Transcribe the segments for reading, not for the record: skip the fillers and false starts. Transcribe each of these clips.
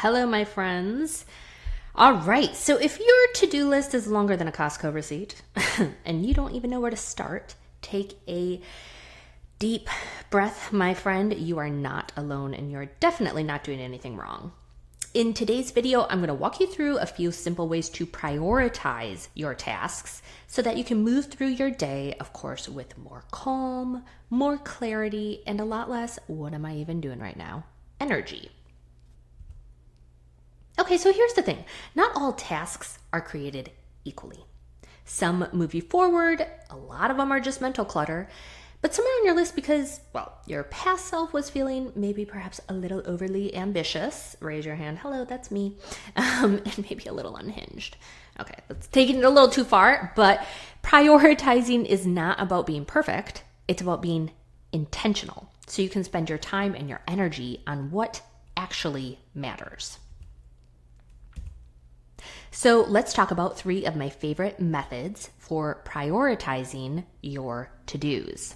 Hello, my friends. All right, so if your to-do list is longer than a Costco receipt and you don't even know where to start, take a deep breath, my friend. You are not alone and you're definitely not doing anything wrong. In today's video, I'm going to walk you through a few simple ways to prioritize your tasks so that you can move through your day, of course, with more calm, more clarity, and a lot less, what am I even doing right now, energy. Okay, so here's the thing. Not all tasks are created equally. Some move you forward, a lot of them are just mental clutter, but some are on your list because, well, your past self was feeling maybe perhaps a little overly ambitious. Raise your hand. Hello, that's me. And maybe a little unhinged. Okay, that's taking it a little too far, but prioritizing is not about being perfect. It's about being intentional so you can spend your time and your energy on what actually matters. So let's talk about 3 of my favorite methods for prioritizing your to-dos.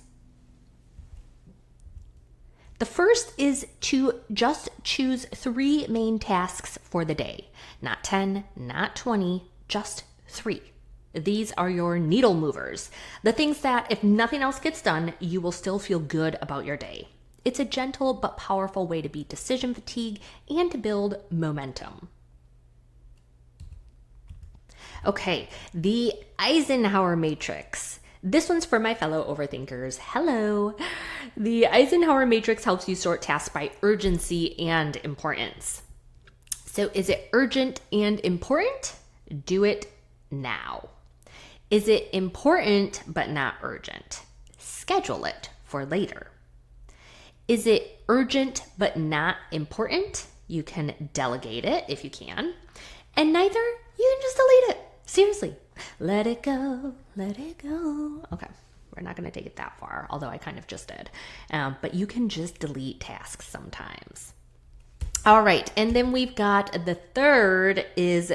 The first is to just choose 3 main tasks for the day. Not 10, not 20, just 3. These are your needle movers. The things that if nothing else gets done, you will still feel good about your day. It's a gentle but powerful way to beat decision fatigue and to build momentum. Okay, the Eisenhower matrix. This one's for my fellow overthinkers. Hello. The Eisenhower matrix helps you sort tasks by urgency and importance. So is it urgent and important? Do it now. Is it important but not urgent? Schedule it for later. Is it urgent but not important? You can delegate it if you can. And neither, you can just delete it. Seriously, let it go, let it go. Okay, we're not going to take it that far, although I kind of just did. But you can just delete tasks sometimes. All right, and then we've got the third is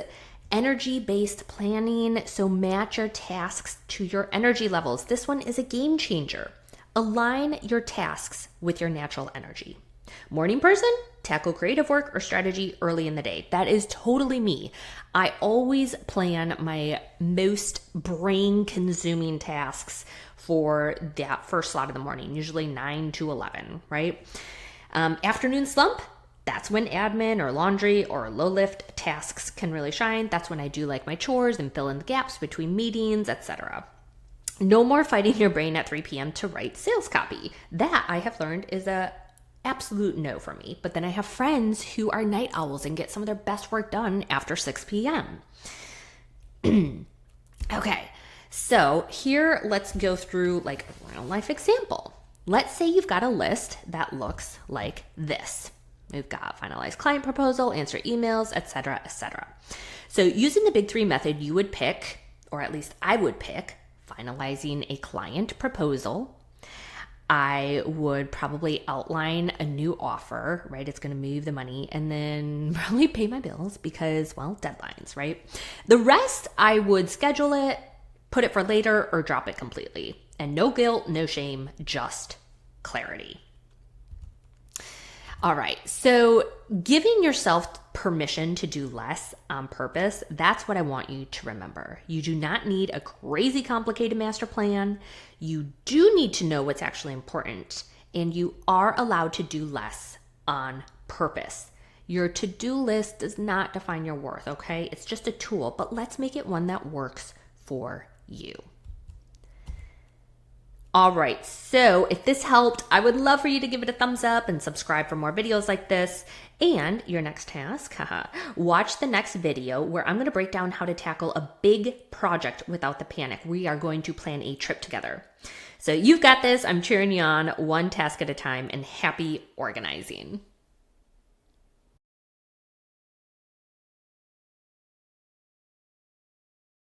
energy-based planning. So match your tasks to your energy levels. This one is a game changer. Align your tasks with your natural energy. Morning person, tackle creative work or strategy early in the day. That is totally me. I always plan my most brain-consuming tasks for that first slot of the morning, usually 9 to 11, right? Afternoon slump, that's when admin or laundry or low-lift tasks can really shine. That's when I do like my chores and fill in the gaps between meetings, etc. No more fighting your brain at 3 p.m. to write sales copy. That I have learned is a absolute no for me. But then I have friends who are night owls and get some of their best work done after 6 p.m. Okay, so here let's go through like a real life example. Let's say you've got a list that looks like this. We've got finalize client proposal, answer emails, etc., etc. So using the big 3 method, you would pick, or at least I would pick, finalizing a client proposal. I would probably outline a new offer, right? It's going to move the money and then probably pay my bills because, well, deadlines, right? The rest, I would schedule it, put it for later, or drop it completely. And no guilt, no shame, just clarity. All right, so giving yourself permission to do less on purpose, that's what I want you to remember. You do not need a crazy complicated master plan. You do need to know what's actually important, and you are allowed to do less on purpose. Your to-do list does not define your worth, okay? It's just a tool, but let's make it one that works for you. All right, so if this helped, I would love for you to give it a thumbs up and subscribe for more videos like this. And your next task, watch the next video where I'm going to break down how to tackle a big project without the panic. We are going to plan a trip together. So you've got this. I'm cheering you on, one task at a time, and happy organizing.